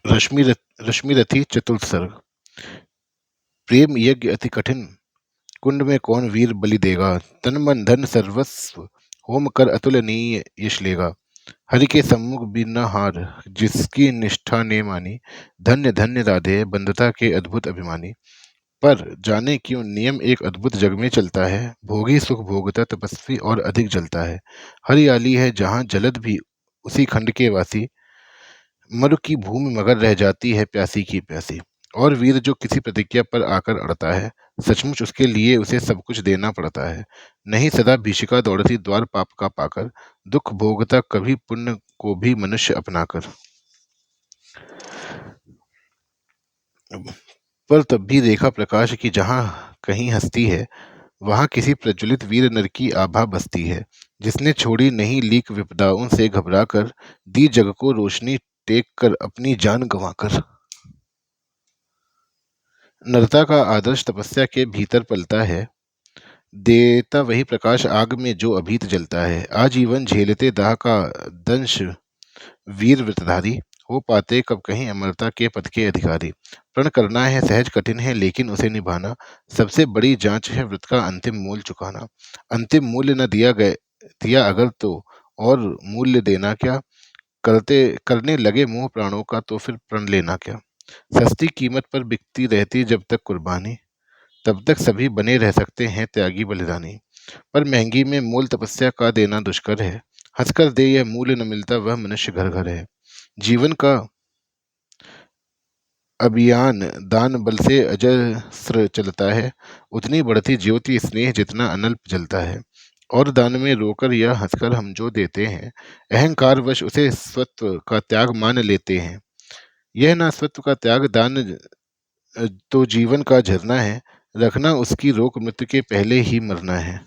रश्मिरथी चतुर्थ सर्ग। प्रेम यज्ञ अति कठिन, कुंड में कौन वीर बलि देगा। तन मन धन सर्वस्व होम कर अतुलनीय यश लेगा। हरि के सम्मुख भी न हार, जिसकी निष्ठा ने मानी। धन्य धन्य राधे बंधुता के अद्भुत अभिमानी। पर जाने क्यों नियम एक अद्भुत जग में चलता है। भोगी सुख भोगता तपस्वी और अधिक जलता है। हरियाली है जहाँ जलद भी उसी खंड के वासी। मरु की भूमि मगर रह जाती है प्यासी की प्यासी। और वीर जो किसी प्रतिज्ञा पर आकर अड़ता है, सचमुच उसके लिए उसे सब कुछ देना पड़ता है। नहीं सदा भीषिका दौड़ती द्वार पाप का पाकर, दुख भोगता कभी पुण्य को भी मनुष्य अपनाकर। पर तब भी देखा प्रकाश की जहाँ कहीं हस्ती है, वहां किसी प्रज्वलित वीर नर की आभा बसती है। जिसने छोड़ी नहीं लीक विपदाओं से घबरा कर, दी जग को रोशनी टेक कर अपनी जान गंवाकर। नरता का आदर्श तपस्या के भीतर पलता है, देता वही प्रकाश आग में जो अभीत जलता है। आजीवन झेलते दाह का दंश वीर व्रतधारी, हो पाते कब कहीं अमरता के पद के अधिकारी। प्रण करना है सहज कठिन है, लेकिन उसे निभाना सबसे बड़ी जांच है। व्रत का अंतिम मूल्य चुकाना। अंतिम मूल्य न दिया अगर तो और मूल्य देना क्या। करते करने लगे मोह प्राणों का, तो फिर प्रण लेना क्या। सस्ती कीमत पर बिकती रहती जब तक कुर्बानी, तब तक सभी बने रह सकते हैं त्यागी बलिदानी। पर महंगी में मोल तपस्या का देना दुष्कर है। हंसकर दे यह मूल्य न मिलता, वह मनुष्य घर घर है। जीवन का अभियान दान बल से अजस्र चलता है। उतनी बढ़ती ज्योति स्नेह जितना अनल्प जलता है। और दान में रोकर या हंसकर हम जो देते हैं, अहंकार वश उसे स्वत्व का त्याग मान लेते हैं। यह ना स्वत्व का त्याग दान तो जीवन का झरना है। रखना उसकी रोक मृत्यु के पहले ही मरना है।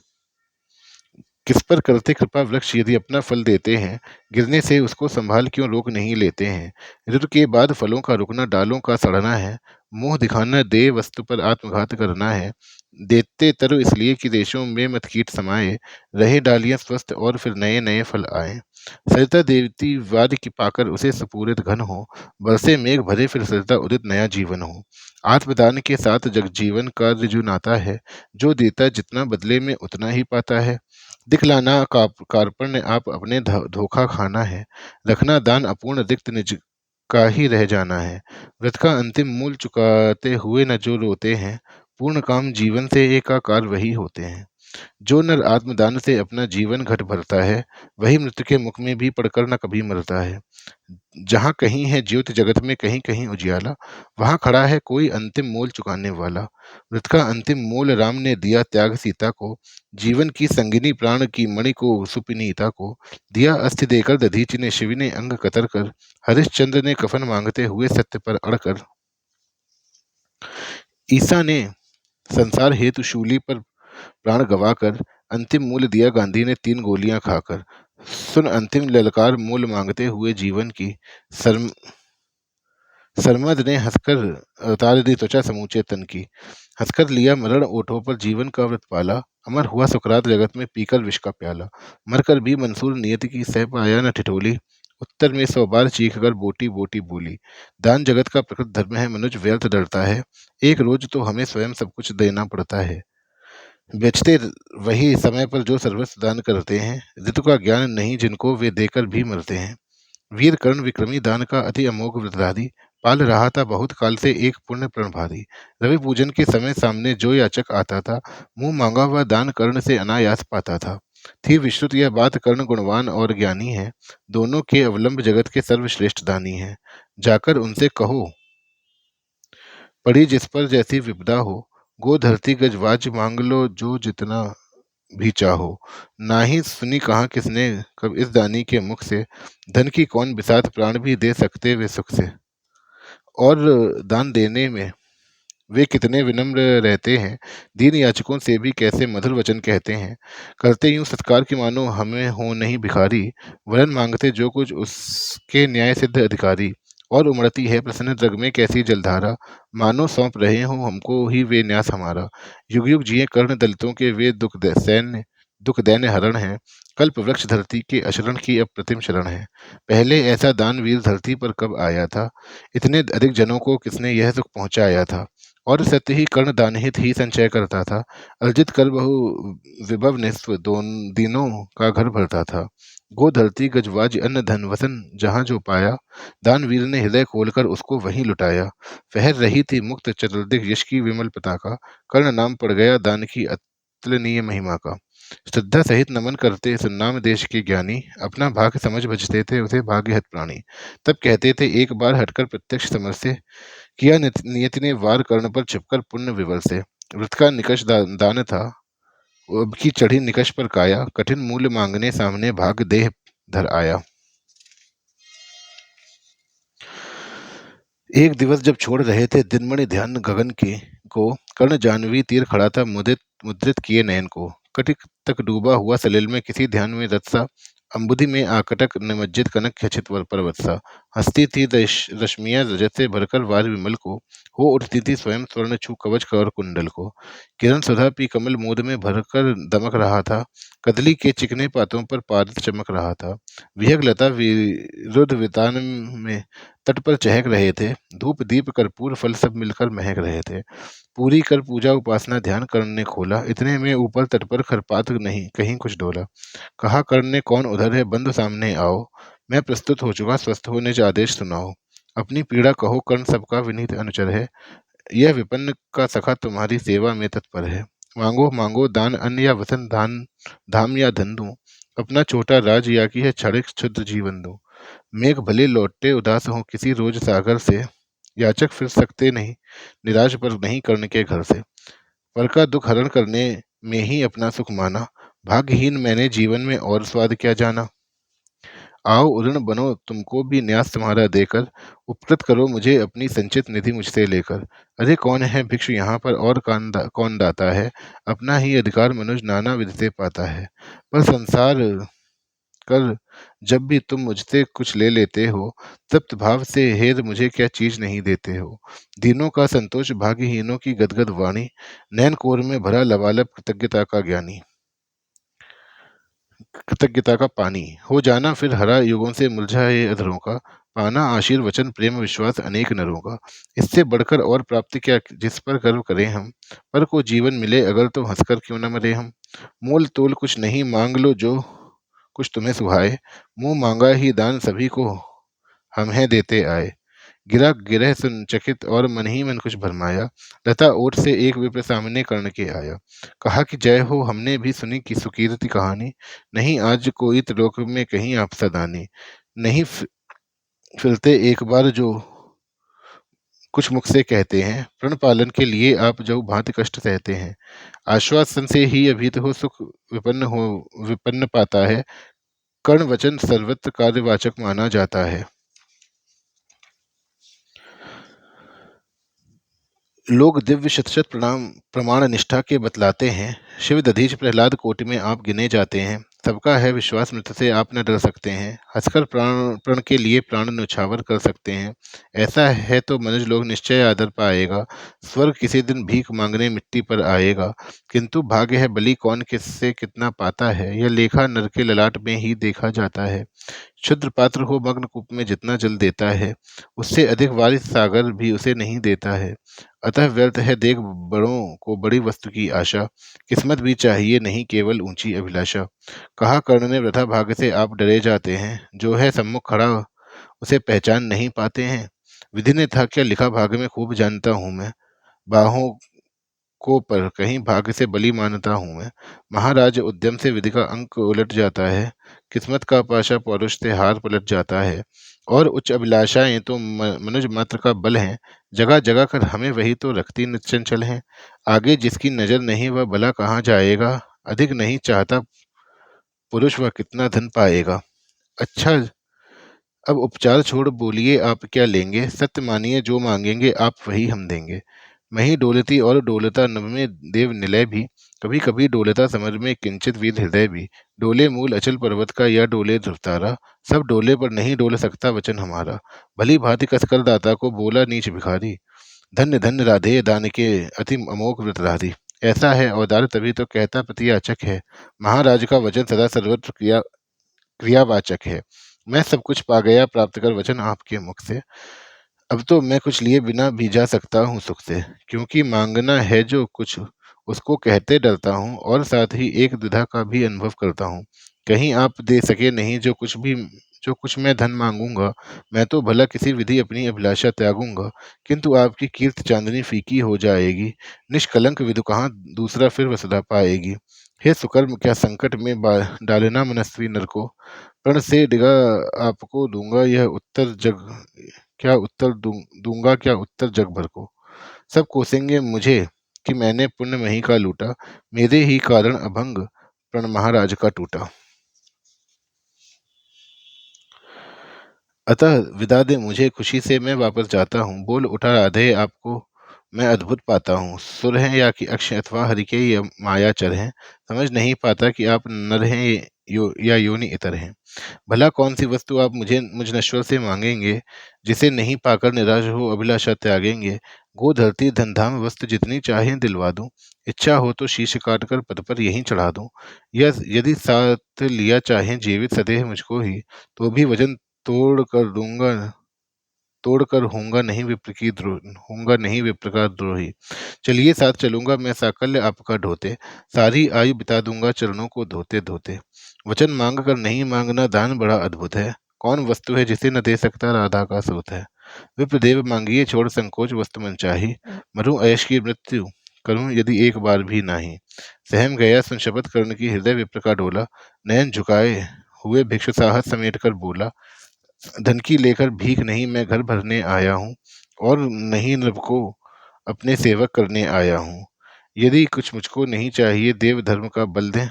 किस पर करते कृपा वृक्ष यदि अपना फल देते हैं, गिरने से उसको संभाल क्यों रोक नहीं लेते हैं। ऋतु के बाद फलों का रुकना डालों का सड़ना है। मुंह दिखाना दे वस्तु पर आत्मघात करना है। देते तरु इसलिए कि देशों में मत कीट समाये, रहे डालियां स्वस्थ और फिर नए नए फल आए। सरिता देवती वाद की पाकर उसे सुपूरित घन हो, बरसे मेघ भरे फिर सरिता उदित नया जीवन हो। आत्मदान के साथ जग जीवन का ऋजु नाता है। जो देता जितना बदले में उतना ही पाता है। दिखलाना कार्पण्य आप अपने धोखा खाना है। रखना दान अपूर्ण रिक्त निज का ही रह जाना है। व्रत का अंतिम मूल चुकाते हुए न जो रोते हैं, पूर्ण काम जीवन से एकाकार वही होते हैं। जो नर आत्मदान से अपना जीवन घट भरता है, वही मृत्यु के मुख में भी पड़कर न कभी मरता है। जहाँ कहीं है ज्योति जगत में कहीं कहीं उजियाला, वहाँ खड़ा है कोई अंतिम मोल चुकाने वाला। व्रत का अंतिम मोल राम ने दिया त्याग सीता को, जीवन की संगिनी प्राण की मणि को सुपिनीता को। दिया अस्थि देकर दधीचि ने, शिव ने अंग कतर कर, हरिश्चंद्र ने कफन मांगते हुए सत्य पर अड़कर। ईसा ने संसार हेतु शूली पर प्राण गवाकर, अंतिम मूल्य दिया गांधी ने 3 गोलियां खाकर। सुन अंतिम ललकार मूल्य मांगते हुए जीवन की, शर्म सरमद ने हंसकर उतार दी त्वचा समूचे तन की। हंसकर लिया मरण ओठों पर जीवन का व्रत पाला, अमर हुआ सुकरात जगत में पीकर विष का प्याला। मरकर भी मंसूर नियति की सह पाया न ठिठोली, उत्तर में 100 बार चीख कर बोटी बोटी बोली। दान जगत का प्रकृत धर्म है, मनुज व्यर्थ डरता है। एक रोज तो हमें स्वयं सब कुछ देना पड़ता है। बेचते वही समय पर जो सर्वस्व दान करते हैं। ऋतु का ज्ञान नहीं जिनको, वे देकर भी मरते हैं। वीर कर्ण विक्रमी दान का अति अमोघ व्रतधारी, पाल रहा था बहुत काल से एक पुण्य प्रणभारी। रवि पूजन के समय सामने जो याचक आता था, मुंह मांगा हुआ दान कर्ण से अनायास पाता था। थी विश्रुत यह बात, कर्ण गुणवान और ज्ञानी है। दोनों के अवलंब जगत के सर्वश्रेष्ठ दानी है। जाकर उनसे कहो, पड़ी जिस पर जैसी विपदा हो, गो धरती गजवाज मांग लो जो जितना भी चाहो। ना ही सुनी कहा किसने कब इस दानी के मुख से, धन की कौन बिसात प्राण भी दे सकते वे सुख से। और दान देने में वे कितने विनम्र रहते हैं, दीन याचकों से भी कैसे मधुर वचन कहते हैं। करते यूं सत्कार की मानो हमें हो नहीं भिखारी, वरन मांगते जो कुछ उसके न्याय सिद्ध अधिकारी। और उमड़ती है प्रसन्न रग में कैसी जलधारा, मानो सौंप रहे हो हमको ही वे न्यास हमारा। युग युग जिए कर्ण दलितों के वे दुख सैन्य, दुख दैन्य हरण है, कल्प वृक्ष धरती के अशरण की अप्रतिम शरण है। पहले ऐसा दानवीर धरती पर कब आया था, इतने अधिक जनों को किसने यह सुख पहुंचाया था। और सत्य ही कर्ण दानहित ही संचय करता था, अर्जित कर बहु विभव निस्व दोन दिनों का घर भरता था। गो धरती गजवाज अन्न धन वसन जहाँ जो पाया, दानवीर ने हृदय खोलकर उसको वहीं लुटाया। फहर रही थी मुक्त चतुर्दिक यश की विमल पताका, कर्ण नाम पड़ गया दान की अतुलनीय महिमा का। श्रद्धा सहित नमन करते सुन्नाम देश के ज्ञानी, अपना भाग्य समझ भजते थे उसे भाग्यहत प्राणी। तब कहते थे एक बार हटकर प्रत्यक्ष समर से, किया नियति ने वार कर्ण पर छिपकर पुण्य विवर से। व्रत का निकष दान था, अब की चढ़ी निकष पर काया, कठिन मूल्य मांगने सामने भाग देह धर आया। एक दिवस जब छोड़ रहे थे दिनमणि ध्यान गगन के को, कर्ण जानवी तीर खड़ा था मुदित मुद्रित किए नयन को। कटिक तक डूबा हुआ सलिल में किसी ध्यान में रत सा, अम्बुधि में आकटक निमज्जित कनक खचित पर्वत सा। हंसती थी रश्मियां रजत से भरकर वार विमल को, हो उठती थी स्वयं स्वर्ण छू कवच कर कुंडल को। किरण सुधा पी कमल मोद में भरकर दमक रहा था, कदली के चिकने पातों पर पारद चमक रहा था। विहग लता विरुद्ध वितान में तट पर चहक रहे थे, धूप दीप कर्पूर फल सब मिलकर महक रहे थे। पूरी कर पूजा उपासना ध्यान कर्ण ने खोला, इतने में ऊपर तट पर खरपात नहीं कहीं कुछ डोला। कहा कर्ण ने कौन उधर है, बंधु सामने आओ, मैं प्रस्तुत हो चुका, स्वस्थ होने जा आदेश सुनाओ। अपनी पीड़ा कहो, कर्ण सबका विनीत अनुचर है, यह विपन्न का सखा तुम्हारी सेवा में तत्पर है। मांगो मांगो दान अन्न या वसन, दान धाम या धन दूं, अपना छोटा राज या की है क्षणिक क्षुद्र जीवन दूं। मेघ भले लौटते उदास हो किसी रोज सागर से, याचक फिर सकते नहीं निराश पर नहीं कर्ण के घर से। पर का दुख हरण करने में ही अपना सुख माना, भाग्यहीन मैंने जीवन में और स्वाद क्या जाना। आओ उदृण बनो तुमको भी न्यास तुम्हारा देकर, उपकृत करो मुझे अपनी संचित निधि मुझसे लेकर। अरे कौन है भिक्षु यहाँ पर और कौन दाता है, अपना ही अधिकार मनुज नाना विधि से पाता है। पर संसार कर जब भी तुम मुझसे कुछ ले लेते हो, तप्त भाव से हेर मुझे क्या चीज नहीं देते हो। दीनों का संतोष भाग्यहीनों की गदगद वाणी, नैन कोर में भरा लबालब कृतज्ञता का ज्ञानी। कृतज्ञता का पानी हो जाना फिर हरा युगों से मुरझाए अधरों का, पाना आशीर वचन प्रेम विश्वास अनेक नरों का। इससे बढ़कर और प्राप्ति क्या जिस पर गर्व करें हम, पर को जीवन मिले अगर तो हंसकर क्यों न मरे हम। मोल तोल कुछ नहीं मांग लो जो कुछ तुम्हें सुहाए, मुंह मांगा ही दान सभी को हम हैं देते आए। गिरा गिरह सुन चकित और मन ही मन कुछ भरमाया, लता ओट से एक विप्र सामने कर्ण के आया। कहा कि जय हो हमने भी सुनी की सुकीर्ति कहानी, नहीं आज कोई त्रिलोक में कहीं आप सदानी। नहीं फिरते एक बार जो कुछ मुख से कहते हैं, प्रण पालन के लिए आप जो भांति कष्ट सहते हैं। आश्वासन से ही अभीत हो सुख विपन्न पाता है, कर्ण वचन सर्वत्र कार्यवाचक माना जाता है। लोग दिव्य शत शत प्रणाम प्रमाण निष्ठा के बतलाते हैं, शिव दधीच प्रहलाद कोटि में आप गिने जाते हैं। सबका है विश्वास मृत से आप न डर सकते हैं, हंसकर प्राण प्रण के लिए प्राण न्यौछावर कर सकते हैं। ऐसा है तो मनुज लोग निश्चय आदर पाएगा, स्वर्ग किसी दिन भीख मांगने मिट्टी पर आएगा। किंतु भाग्य है बलि कौन किससे कितना पाता है, यह लेखा नर के ललाट में ही देखा जाता है। क्षुद्र पात्र हो मग्न कूप में जितना जल देता है, उससे अधिक वारिस सागर भी उसे नहीं देता है। अतः व्यर्थ है देख बड़ों को बड़ी वस्तु की आशा, किस्मत भी चाहिए नहीं केवल ऊंची अभिलाषा। कहा कर्ण ने वृथा भाग्य से आप डरे जाते हैं, जो है सम्मुख खड़ा उसे पहचान नहीं पाते हैं। विधि ने था क्या लिखा भाग्य में खूब जानता हूं मैं, बाहों को पर कहीं भाग्य से बली मानता हूं मैं। महाराज उद्यम से विधि का अंक उलट जाता है, किस्मत का पाशा पौरुष से हार पलट जाता है। और उच्च अभिलाषाएं तो मनुज मात्र का बल है, जगह जगह कर हमें वही तो रखती निश्चंचल है। आगे जिसकी नजर नहीं वह भला कहाँ जाएगा, अधिक नहीं चाहता पुरुष वह कितना धन पाएगा। अच्छा अब उपचार छोड़ बोलिए आप क्या लेंगे, सत्य मानिए जो मांगेंगे आप वही हम देंगे। मही डोलती और डोलता नभ में देव निलय भी, कभी कभी डोलता समर में किंचित वीर हृदय भी। डोले मूल अचल पर्वत का या डोले ध्रुवतारा, सब डोले पर नहीं डोल सकता वचन हमारा। भली भांति कसकर दाता को बोला नीच भिखारी, धन्य धन्य राधे दान के अति अमोघ व्रतधारी। ऐसा है औदार्य तभी तो कहता प्रतियाचक है। महाराज का वचन सदा सर्वत्र क्रियावाचक है। मैं सब कुछ पा गया प्राप्त कर वचन आपके मुख से। अब तो मैं कुछ लिए बिना भी जा सकता हूँ सुख से, क्योंकि मांगना है जो कुछ उसको कहते डरता हूँ, और साथ ही एक द्विधा का भी अनुभव करता हूँ। कहीं आप दे सके नहीं जो कुछ मैं धन मांगूंगा। मैं तो भला किसी विधि अपनी अभिलाषा त्यागूंगा, किंतु आपकी कीर्त चांदनी फीकी हो जाएगी। निष्कलंक विधु कहाँ दूसरा फिर वसुधा पाएगी। हे सुकर्म, क्या संकट में डालना मनस्वी नर को। प्रण से डिगा आपको दूंगा यह उत्तर जग दूंगा क्या उत्तर जग भर को। सब कोसेंगे मुझे कि मैंने पुण्य मही का लूटा, मेरे ही कारण अभंग प्रण महाराज का टूटा। अतः विदा दे मुझे, खुशी से मैं वापस जाता हूँ। बोल उठा राधे, आपको मैं अद्भुत पाता हूँ। सुर हैं या कि अक्ष अथवा हरि के या मायाचर हैं, समझ नहीं पाता कि आप नर हैं या योनि इतर हैं। भला कौन सी वस्तु आप मुझ नश्वर से मांगेंगे, जिसे नहीं पाकर निराश हो अभिलाषा त्यागेंगे। गो धरती धन धाम वस्तु जितनी चाहे दिलवा दूं, इच्छा हो तो शीश काट कर पद पर यहीं चढ़ा दूं। या यदि साथ लिया चाहे जीवित सदेह मुझको ही, तो भी वजन तोड़ कर दूंगा तोड़कर होऊंगा नहीं विप्र का द्रोही। चलिए साथ चलूंगा मैं साकल्य आपका ढोते, सारी आयु बिता दूंगा चरणों को धोते धोते। वचन मांग कर नहीं मांगना दान बड़ा अद्भुत है, कौन वस्तु है जिसे न दे सकता राधा का सूत है। विप्रदेव मांगिए छोड़ संकोच वस्तु मन चाही, मरूं ऐश की मृत्यु करूं यदि एक बार भी नाही। सहम गया सुन शपथ कर्ण की, हृदय विप्र का डोला, नयन झुकाए हुए भिक्षु साहस समेट कर बोला। धन की लेकर भीख नहीं मैं घर भरने आया हूँ, और नहीं नभ को अपने सेवक करने आया हूँ। यदि कुछ मुझको नहीं चाहिए देव धर्म का बल दें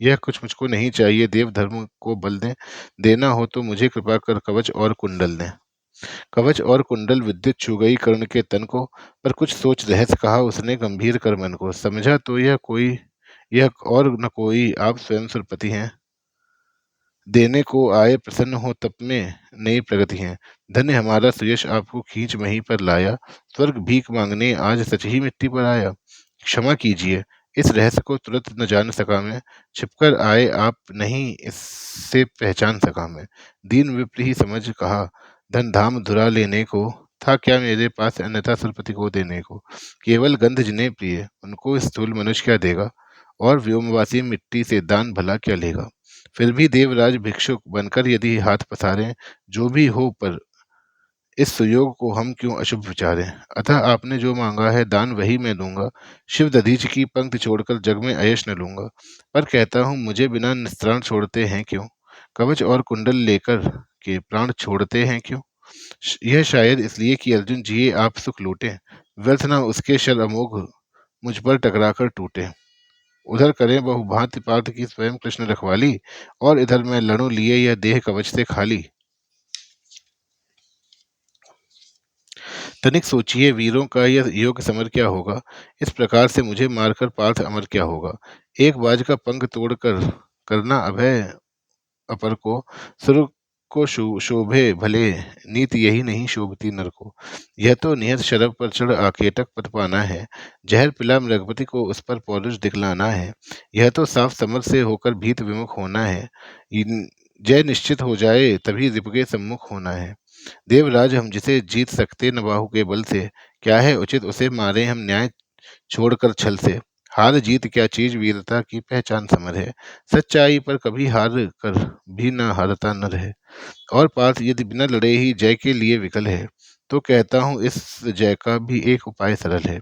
यह कुछ मुझको नहीं चाहिए देव धर्म को बल दें। देना हो तो मुझे कृपा कर कवच और कुंडल दें। कवच और कुंडल विद्युत छू गई कर्ण के तन को, पर कुछ सोच रहस्य कहा उसने गंभीर कर मन को। समझा तो यह और न कोई आप स्वयं सुरपति हैं, देने को आए प्रसन्न हो तप में नई प्रगति है। धन्य हमारा सुयश आपको खींच वहीं पर लाया, स्वर्ग भीख मांगने आज सच ही मिट्टी पर आया। क्षमा कीजिए इस रहस्य को तुरंत न जान सका मैं, छिपकर आए आप नहीं इससे पहचान सका मैं। दीन विप्र ही समझ कहा, धन धाम धुरा लेने को था क्या मेरे पास अन्यथा सुरपति को देने को। केवल गंध जिन्हें प्रिय उनको स्थूल मनुष्य क्या देगा, और व्योमवासी मिट्टी से दान भला क्या लेगा। फिर भी देवराज भिक्षुक बनकर यदि हाथ पसारें, जो भी हो पर इस सुयोग को हम क्यों अशुभ विचारें। अतः आपने जो मांगा है दान वही मैं दूंगा, शिव दधीच की पंक्ति छोड़कर जग में अयश न लूंगा। पर कहता हूँ मुझे बिना निस्त्राण छोड़ते हैं क्यों, कवच और कुंडल लेकर के प्राण छोड़ते हैं क्यों। यह शायद इसलिए कि अर्जुन जिए आप सुख लूटे, व्यर्थ न उसके शर अमोघ मुझ पर टकरा कर टूटे। उधर करें बहुभांति पार्थ की स्वयं कृष्ण रखवाली, और इधर मैं लड़ूं लिए यह देह कवच से खाली। तनिक सोचिए वीरों का यह योग समर क्या होगा, इस प्रकार से मुझे मारकर पार्थ अमर क्या होगा। एक बाज का पंख तोड़कर करना अभय अपर को, सुर को शोभे भले नीति यही नहीं शोभती नर को। यह तो नियत शरब पर चढ़ आकेटक पद पाना है, जहर पिला मृगपति को उस पर पौरुष दिखलाना है। यह तो साफ समर से होकर भीत विमुख होना है, जय निश्चित हो जाए तभी रिप के सम्मुख होना है। देवराज हम जिसे जीत सकते न बाहु के बल से, क्या है उचित उसे मारे हम न्याय छोड़कर छल से। हार जीत क्या चीज वीरता की पहचान समर है, सच्चाई पर कभी हार कर भी न हारता न रहे। और पार्थ यदि बिना लड़े ही जय के लिए विकल है, तो कहता हूँ इस जय का भी एक उपाय सरल है।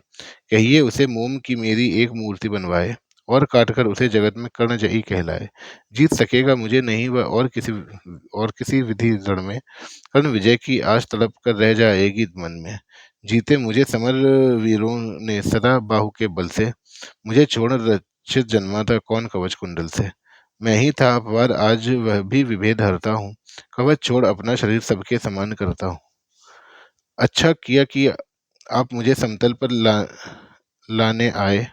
कहिए उसे मोम की मेरी एक मूर्ति बनवाए, और काटकर उसे जगत में कर्णजयी कहलाए। जीत सकेगा मुझे नहीं वह और किसी विधि रण में, कर्ण विजय की आश तड़प कर रह जाएगी मन में। जीते मुझे समर वीरों ने सदा बाहु के बल से, मुझे छोड़ रक्षित जन्मा था कौन कवच कुंडल से। मैं ही था अपवार आज वह भी विभेद हरता हूँ, कवच छोड़ अपना शरीर सबके समान करता हूँ। अच्छा किया कि आप मुझे समतल पर लाने आए,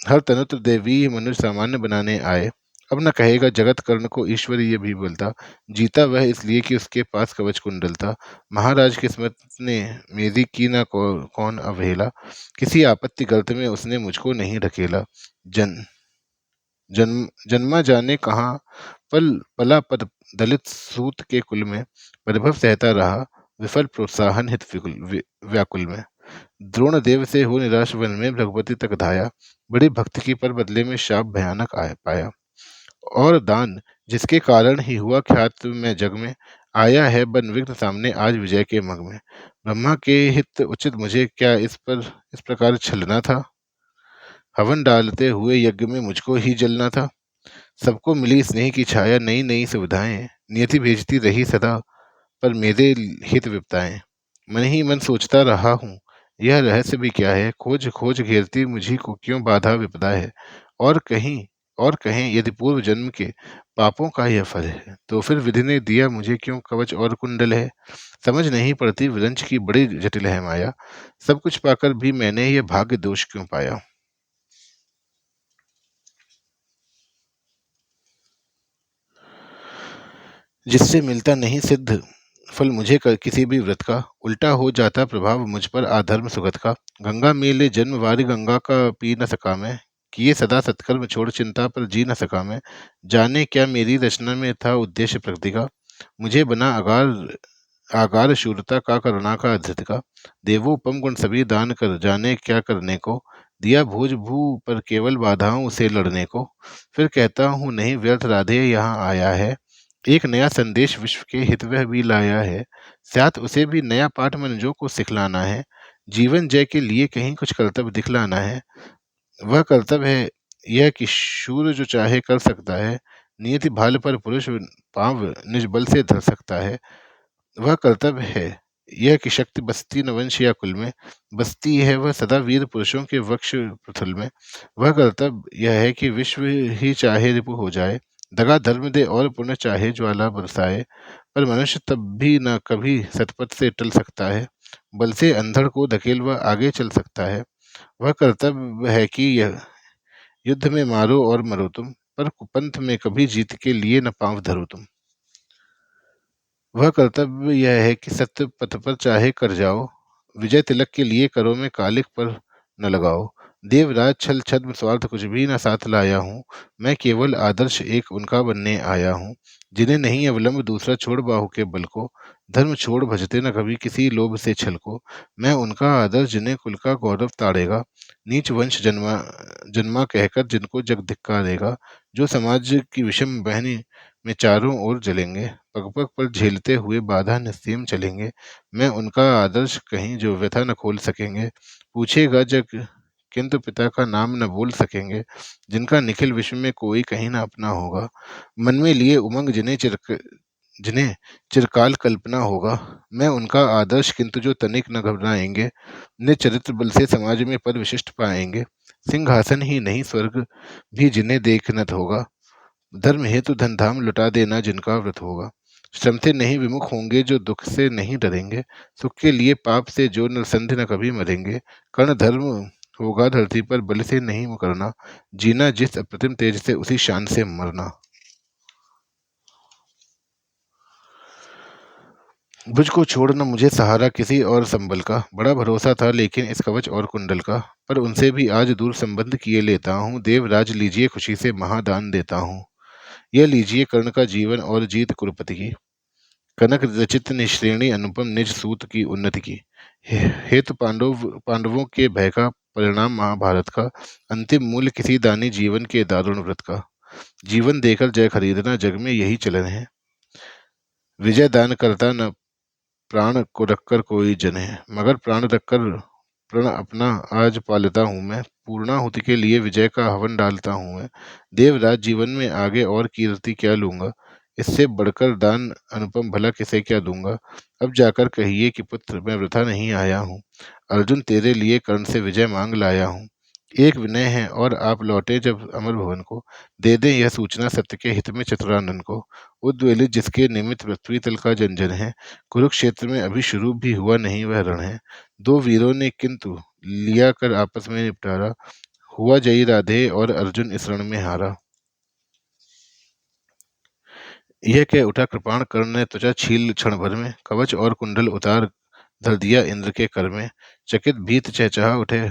हर तनुत्र देवी मनुष्य सामान्य बनाने आए। अब न कहेगा जगत कर्ण को ईश्वर ये भी बोलता। जीता वह इसलिए कि उसके पास कवच कुंडल था। महाराज किस्मत ने मेरी की न कौन अवहेला। किसी आपत्ति गर्त में उसने मुझको नहीं ढकेला। जन जन्मा जाने कहाँ पल पला पद दलित सूत के कुल में। परिभव सहता रहा विफल प्रोत्साहन हित व्याकुल में। द्रोण देव से हो निराश वन में भगवती तक धाया। बड़ी भक्ति की पर बदले में शाप भयानक आया पाया। और दान जिसके कारण ही हुआ ख्यात में जग में। आया है बन विघ्न सामने आज विजय के मग में। ब्रह्मा के हित उचित मुझे क्या इस प्रकार छलना था। हवन डालते हुए यज्ञ में मुझको ही जलना था। सबको मिली स्नेह की छाया नई नई सुविधाएं। नियति भेजती रही सदा पर मेरे हित विपताएं। मन ही मन सोचता रहा हूँ यह रहस्य भी क्या है। खोज खोज घेरती मुझी को क्यों बाधा विपदा है। और कहीं और कहें यदि पूर्व जन्म के पापों का यह फल है तो फिर विधि ने दिया मुझे क्यों कवच और कुंडल है। समझ नहीं पड़ती विरंच की बड़ी जटिल है माया। सब कुछ पाकर भी मैंने यह भाग्य दोष क्यों पाया। जिससे मिलता नहीं सिद्ध फल मुझे किसी भी व्रत का। उल्टा हो जाता प्रभाव मुझ पर आधर्म सुगत का। गंगा मेले जन्म वारी गंगा का पी न सका मैं। किए सदा सत्कर्म छोड़ चिंता पर जी न सका मैं। जाने क्या मेरी रचना में था उद्देश्य प्रकृति का। मुझे बना आगार आगार शूरता का करुणा का धृत का। देवोपम गुण सभी दान कर जाने क्या करने को। दिया भोज भू पर केवल बाधाओं से लड़ने को। फिर कहता हूँ नहीं व्यर्थ राधे यहाँ आया है। एक नया संदेश विश्व के हित वह भी लाया है। साथ उसे भी नया पाठ मनुजों को सिखलाना है। जीवन जय के लिए कहीं कुछ कर्तव्य दिखलाना है। वह कर्तव्य है यह कि शूर जो चाहे कर सकता है। नियति भाल पर पुरुष पांव निज बल से धर सकता है। वह कर्तव्य है यह कि शक्ति बसती न वंश या कुल में। बसती है वह सदा वीर पुरुषों के वक्ष पृथुल में। वह कर्तव्य यह है कि विश्व ही चाहे रिपु हो जाए। दगा धर्म दे और पुण्य चाहे ज्वाला बरसाए। पर मनुष्य तब भी न कभी सतपथ से टल सकता है। बल से अंधड़ को धकेल वह आगे चल सकता है। वह कर्तव्य है कि यह युद्ध में मारो और मरो तुम। पर कुपंथ में कभी जीत के लिए न पांव धरो तुम। वह कर्तव्य यह है कि सत्य पथ पर चाहे कर जाओ। विजय तिलक के लिए करो में कालिक पर न लगाओ। देवराज छल छद्म स्वार्थ कुछ भी न साथ लाया हूँ। मैं केवल आदर्श एक उनका बनने आया हूँ। जिन्हें नहीं अवलंब दूसरा छोड़ बाहु के बल को। धर्म छोड़ भजते न कभी किसी लोभ से छल को। मैं उनका आदर्श जिन्हें कुल का गौरव ताड़ेगा। नीच वंश जन्मा जन्मा कहकर जिनको जग धिक्कारेगा। जो समाज की विषम बहनी में चारों ओर जलेंगे। पग पग पर झेलते हुए बाधा निस्सीम चलेंगे। मैं उनका आदर्श कहीं जो व्यथा न खोल सकेंगे। पूछेगा जग किंतु पिता का नाम न बोल सकेंगे। जिनका निखिल विश्व में कोई कहीं न अपना होगा। मन में लिए उमंग जिन्हें चिरकाल कल्पना होगा। मैं उनका आदर्श किंतु जो तनिक न घबराएंगे। निज चरित्र बल से समाज में पद विशिष्ट पाएंगे। सिंहासन ही नहीं स्वर्ग भी जिन्हें देखनत होगा। धर्म हेतु धन धाम लुटा देना जिनका व्रत होगा। श्रम से नहीं विमुख होंगे जो दुख से नहीं डरेंगे। सुख के लिए पाप से जो नरसंधि न कभी मरेंगे। कर्ण धर्म होगा धरती पर बल से नहीं मुकरना। जीना जिस अप्रतिम तेज से उसी शान से मरना। भुज को छोड़ना मुझे सहारा किसी और संबल का। बड़ा भरोसा था लेकिन इस कवच और कुंडल का। पर उनसे भी आज दूर संबंध किए लेता हूँ। देवराज लीजिए खुशी से महादान देता हूँ। यह लीजिए कर्ण का जीवन और जीत कुरुपति की। कनक रचित निश्रेणी अनुपम निज सूत की उन्नति की। हेतु पांडवों के भय का परिणाम महाभारत का। अंतिम मूल्य किसी दानी जीवन के दारुण व्रत का। जीवन देकर जय खरीदना जग में यही चलन है। विजय दान करता न प्राण को रखकर कोई जन है। मगर प्राण रखकर प्रण अपना आज पालता हूँ मैं। पूर्णाहुति के लिए विजय का हवन डालता हूँ मैं। देवराज जीवन में आगे और कीर्ति क्या लूंगा। इससे बढ़कर दान अनुपम भला किसे क्या दूंगा। अब जाकर कहिए कि पुत्र मैं वृथा नहीं आया हूँ। अर्जुन तेरे लिए कर्ण से विजय मांग लाया हूँ। एक विनय है और आप लौटे जब अमर भवन को। दे दें यह सूचना सत्य के हित में चतुरानन को। उद्वेलित जिसके निमित्त पृथ्वी तल का जन है। कुरुक्षेत्र में अभी शुरू भी हुआ नहीं वह रण है। दो वीरों ने किंतु लिया कर आपस में निपटारा। हुआ जयी राधे और अर्जुन इस रण में हारा। यह कह उठा कृपाण कर्ण ने त्वचा छील क्षण भर में, कवच और कुंडल उतार धर दिया इंद्र के कर में। चकित भीत चहचहा उठे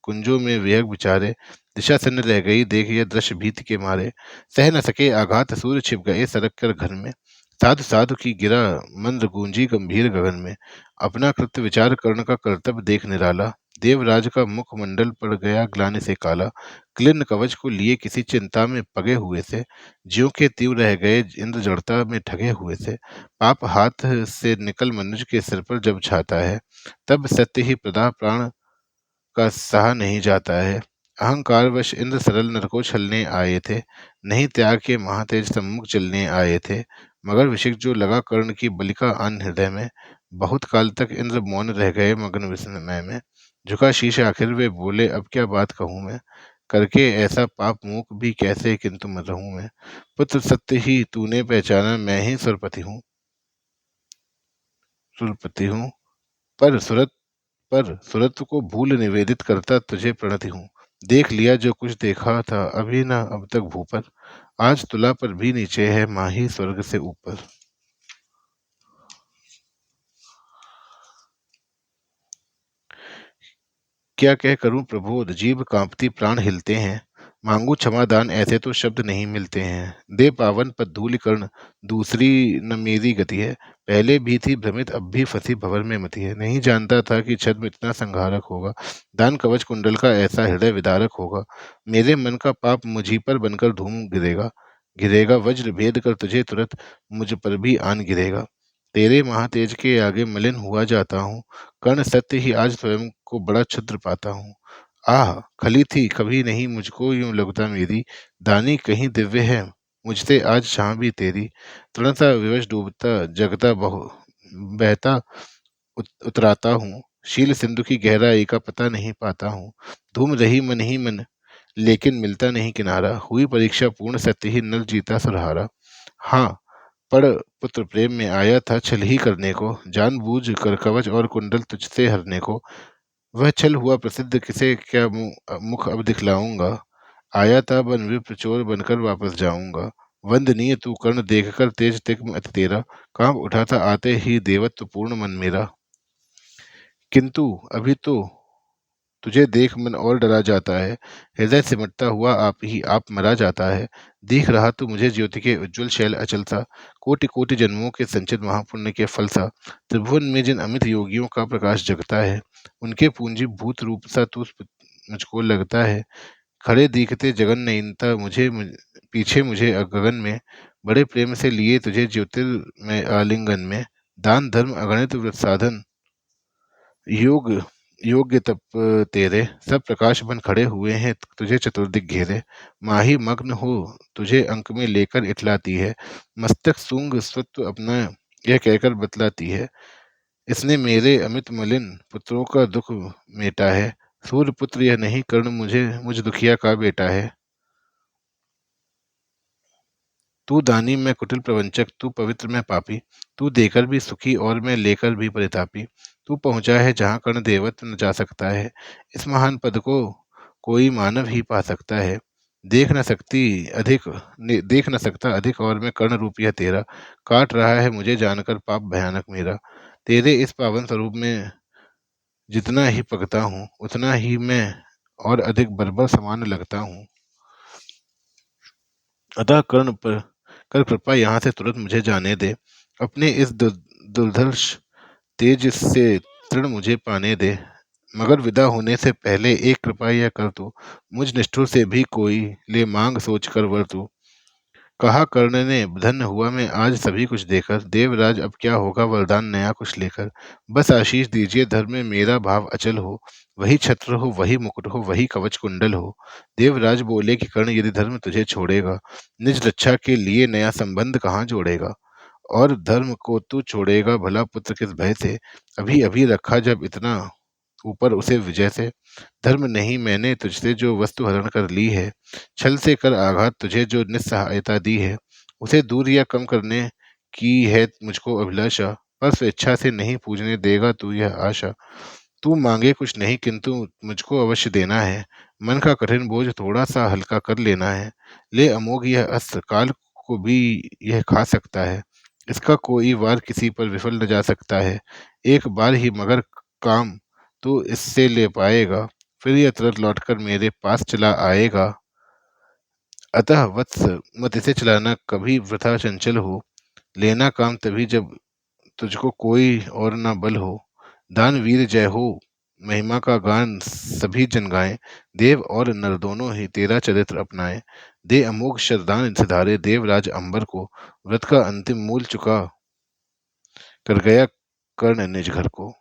कुंजों में विहग विचारे, दिशा सन्न रह गई देख यह दृश्य भीति के मारे। सह न सके आघात सूर्य छिप गए सरक कर घर में, साधु साधु की गिरा मंद्र गूंजी गंभीर गगन में। अपना कृत्य विचार कर्ण का कर्तव्य देख निराला, देवराज का मुख मंडल पड़ गया ग्लानि से काला। क्लिन्न कवच को लिए किसी चिंता में पगे हुए से, ज्यों के त्यों रह गए इंद्र जड़ता में ठगे हुए से। पाप हाथ से निकल मनुष्य के सिर पर जब छाता है, तब सत्य ही प्रदा प्राण का सहा नहीं जाता है। अहंकारवश इंद्र सरल नर को छलने आए थे, नहीं त्याग के महातेज सम्मुख चलने आए थे। मगर विषिक जो लगा कर्ण की बलिका आन हृदय में, बहुत काल तक इंद्र मौन रह गए मग्न विस्मय में। झुका शीश आखिर वे बोले अब क्या बात कहूँ मैं, करके ऐसा पाप मूक भी कैसे किंतु मर रहूं मैं। पुत्र सत्य ही तूने पहचाना, मैं ही सुरपति हूँ। पर सुरत पर सुरत्व को भूल निवेदित करता तुझे प्रणति हूँ। देख लिया जो कुछ देखा था अभी न अब तक भूपर, आज तुला पर भी नीचे है माही स्वर्ग से ऊपर। क्या कह करूं प्रबोध, जीभ कांपती प्राण हिलते हैं। मांगू क्षमादान ऐसे तो शब्द नहीं मिलते हैं। दे पावन पद धूलि कर्ण, दूसरी न मेरी गति है। पहले भी थी भ्रमित अब भी फंसी भंवर में मती है। नहीं जानता था कि छद्म इतना संहारक होगा, दान कवच कुंडल का ऐसा हृदय विदारक होगा। मेरे मन का पाप मुझी पर बनकर धूम गिरेगा, गिरेगा वज्र भेद कर तुझे तुरंत मुझ पर भी आन गिरेगा। तेरे महातेज के आगे मलिन हुआ जाता हूँ, कर्ण सत्य ही आज स्वयं को बड़ा क्षुद्र पाता हूँ। आह खली थी कभी नहीं मुझको यूं लगता मेरी, दानी कहीं दिव्य है मुझसे आज शां भी तेरी। तुरंता विवश डूबता जगता बहु बहता उतराता हूँ, शील सिंधु की गहराई का पता नहीं पाता हूँ। धूम रही मन ही मन लेकिन मिलता नहीं किनारा, हुई परीक्षा पूर्ण सत्य ही नल जीता सुरहारा। हाँ पर पुत्र प्रेम में आया था छल ही करने को, जानबूझ कर कवच और कुंडल तुझसे हरने को। वह छल हुआ प्रसिद्ध किसे क्या मुख अब दिखलाऊंगा, आया था बन विप्र चोर बनकर वापस जाऊंगा। वंदनीय तू कर्ण देखकर तेज तिग्म अति तेरा, कांप उठा था आते ही देवत्व पूर्ण मन मेरा। किंतु अभी तो तुझे देख मन और डरा जाता है, हृदय सिमटता हुआ आप मरा जाता है। देख रहा तू मुझे ज्योति के उज्ज्वल शैल अचल सा, कोटि कोटि जन्मों के संचित महापुण्य के फल सा। त्रिभुवन में जिन अमित योगियों का प्रकाश जगता है, उनके पूंजी भूत रूप सा तू मुझको लगता है। खड़े दिखते जगन नयनता पीछे मुझे गगन में, बड़े प्रेम से लिए तुझे ज्योतिर्मय आलिंगन में। दान धर्म अगणित व्रत साधन योग योग्य तप तेरे, सब प्रकाश बन खड़े हुए हैं तुझे चतुर्दिक घेरे। माही मग्न हो तुझे अंक में लेकर इठलाती है, मस्तक सूंग स्वत्व अपना यह कहकर बतलाती है। इसने मेरे अमित मलिन पुत्रों का दुख मेटा है, सूर्य पुत्र यह नहीं कर्ण मुझ दुखिया का बेटा है। तू दानी मैं कुटिल प्रवंचक, तू पवित्र मैं पापी, तू देकर भी सुखी और मैं लेकर भी परितापी। तू पहुँचा है जहाँ कर्ण देवत न जा सकता है, इस महान पद को कोई मानव ही पा सकता है। देख न सकता अधिक और मैं कर्ण रूप यह तेरा, काट रहा है मुझे जानकर पाप भयानक मेरा। तेरे इस पावन स्वरूप में जितना ही पकता हूँ उतना ही मैं और अधिक बर्बर समान लगता हूँ। अतः कर्ण पर कर कृपा यहाँ से तुरंत मुझे जाने दे, अपने इस दुर्धर्ष तेज से तृण मुझे पाने दे। मगर विदा होने से पहले एक कृपा यह कर तू, मुझ निष्ठुर से भी कोई ले मांग सोच कर वर तू। कहा कर्ण ने धन्य हुआ मैं आज सभी कुछ देकर, देवराज अब क्या होगा वरदान नया कुछ लेकर। बस आशीष दीजिए धर्म में मेरा भाव अचल हो, वही छत्र हो वही मुकुट हो वही कवच कुंडल हो। देवराज बोले कि कर्ण यदि धर्म तुझे छोड़ेगा, निज रक्षा के लिए नया संबंध कहाँ जोड़ेगा। और धर्म को तू छोड़ेगा भला पुत्र किस भय से, अभी अभी रखा जब इतना ऊपर उसे विजय से। धर्म नहीं मैंने तुझसे जो वस्तु हरण कर ली है, छल से कर आघात तुझे जो निस्सहायता दी है, उसे दूर या कम करने की है मुझको अभिलाषा। पर स्वेच्छा से नहीं पूजने देगा तू यह आशा। तू मांगे कुछ नहीं किंतु मुझको अवश्य देना है, मन का कठिन बोझ थोड़ा सा हल्का कर लेना है। ले अमोघ यह अस्त्र काल को भी यह खा सकता है। इसका कोई वार किसी पर विफल न जा सकता है। एक बार ही मगर काम तो इससे ले पाएगा, फिर यह तुरंत लौटकर मेरे पास चला आएगा। अतः वत्स, मत इसे चलाना कभी वृथा चंचल हो। लेना काम तभी जब तुझको कोई और ना बल हो। दान वीर जय हो, महिमा का गान सभी जन गाएं। देव और नर दोनों ही तेरा चरित्र अपनाएं। दे अमोघ शरदान सिधारे देवराज अंबर को। व्रत का अंतिम मूल चुका कर गया कर्ण निज घर को।